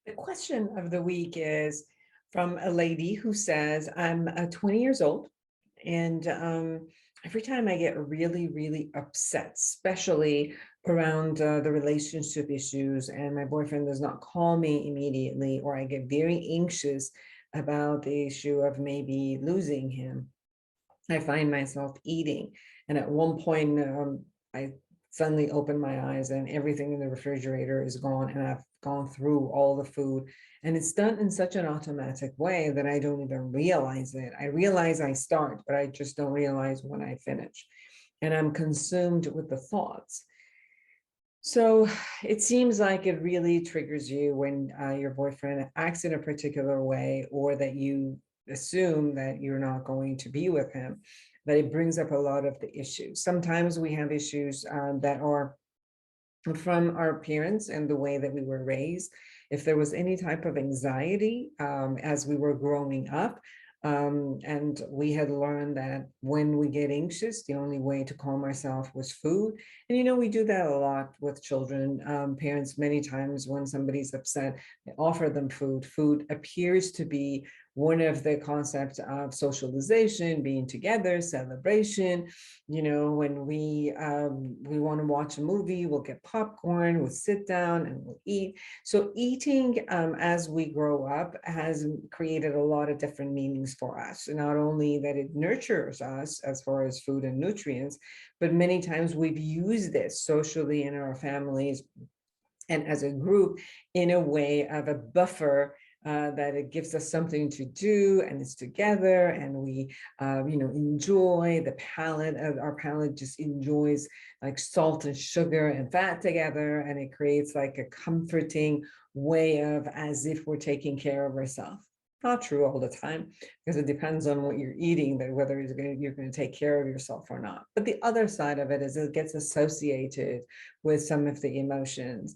The question of the week is from a lady who says, I'm 20 years old, and every time I get really, really upset, especially around the relationship issues, and my boyfriend does not call me immediately, or I get very anxious about the issue of maybe losing him, I find myself eating. And at one point, I suddenly open my eyes and everything in the refrigerator is gone. And I've gone through all the food. And it's done in such an automatic way that I don't even realize it. I realize I start, but I just don't realize when I finish. And I'm consumed with the thoughts. So it seems like it really triggers you when your boyfriend acts in a particular way, or that you assume that you're not going to be with him, that it brings up a lot of the issues. Sometimes we have issues that are from our parents and the way that we were raised. If there was any type of anxiety as we were growing up, and we had learned that when we get anxious, the only way to calm ourselves was food. And we do that a lot with children. Parents, many times when somebody's upset, they offer them food. Food appears to be one of the concepts of socialization, being together, celebration. When we want to watch a movie, we'll get popcorn, we'll sit down and we'll eat. So eating as we grow up has created a lot of different meanings for us. Not only that it nurtures us as far as food and nutrients, but many times we've used this socially in our families and as a group in a way of a buffer, that it gives us something to do, and it's together, and we enjoy the palate. Of our palate just enjoys like salt and sugar and fat together, and it creates like a comforting way of, as if we're taking care of ourselves. Not true all the time, because it depends on what you're eating, that whether you're going to take care of yourself or not. But the other side of it is it gets associated with some of the emotions,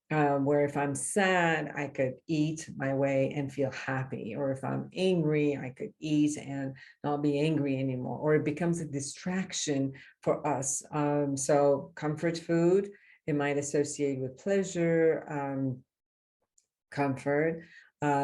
where if I'm sad, I could eat my way and feel happy. Or if I'm angry, I could eat and not be angry anymore. Or it becomes a distraction for us. So comfort food, it might associate with pleasure, comfort,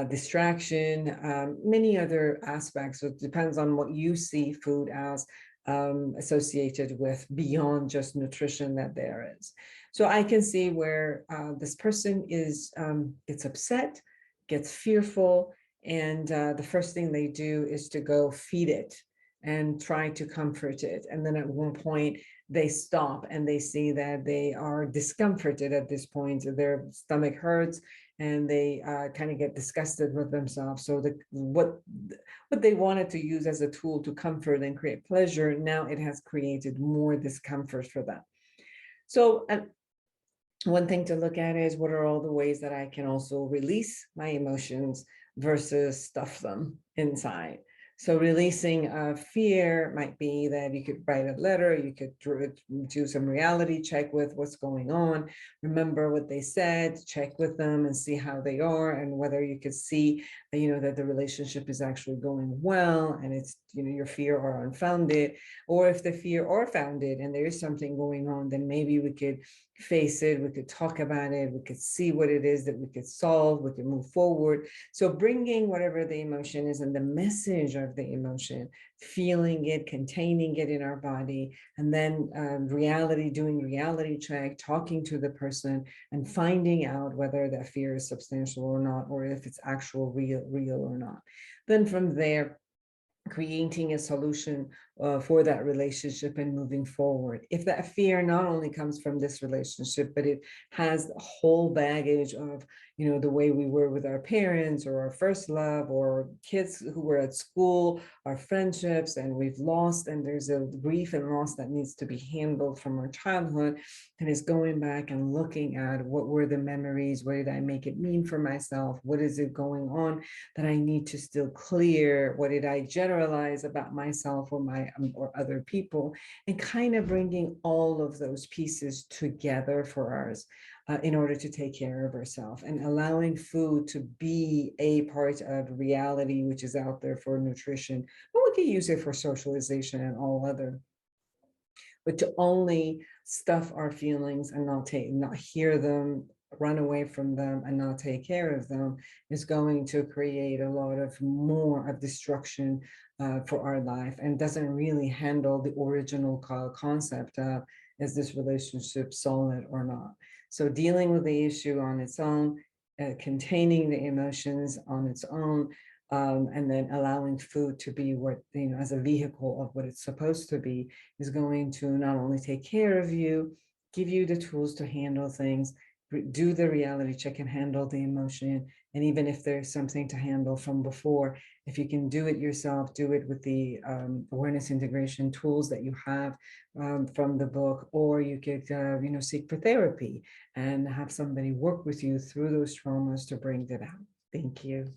distraction, many other aspects. So it depends on what you see food as associated with, beyond just nutrition that there is. So I can see where this person gets upset, gets fearful, and the first thing they do is to go feed it and try to comfort it. And then at one point they stop and they see that they are discomforted at this point. Their stomach hurts and they kind of get disgusted with themselves. So what they wanted to use as a tool to comfort and create pleasure, now it has created more discomfort for them. So one thing to look at is, what are all the ways that I can also release my emotions versus stuff them inside? So releasing fear might be that you could write a letter, you could do some reality check with what's going on, remember what they said, check with them and see how they are, and whether you could see that the relationship is actually going well, and it's your fear are unfounded. Or if the fear are founded and there is something going on, then maybe we could face it, we could talk about it, we could see what it is that we could solve, we could move forward. So bringing whatever the emotion is and the message of the emotion, feeling it, containing it in our body, and then doing reality check, talking to the person and finding out whether that fear is substantial or not, or if it's actual real or not. Then from there, creating a solution for that relationship and moving forward. If that fear not only comes from this relationship, but it has the whole baggage of, the way we were with our parents, or our first love, or kids who were at school, our friendships, and we've lost, and there's a grief and loss that needs to be handled from our childhood, and is going back and looking at what were the memories, what did I make it mean for myself, what is it going on that I need to still clear, what did I generalize about myself or other people, and kind of bringing all of those pieces together for us in order to take care of ourselves, and allowing food to be a part of reality, which is out there for nutrition, but we can use it for socialization and all other. But to only stuff our feelings and not hear them, run away from them and not take care of them is going to create a lot of more of destruction for our life, and doesn't really handle the original concept of, is this relationship solid or not? So dealing with the issue on its own, containing the emotions on its own, and then allowing food to be what, as a vehicle of what it's supposed to be, is going to not only take care of you, give you the tools to handle things, do the reality check and handle the emotion. And even if there's something to handle from before, if you can do it yourself, do it with the awareness integration tools that you have from the book, or you could, seek for therapy and have somebody work with you through those traumas to bring that out. Thank you.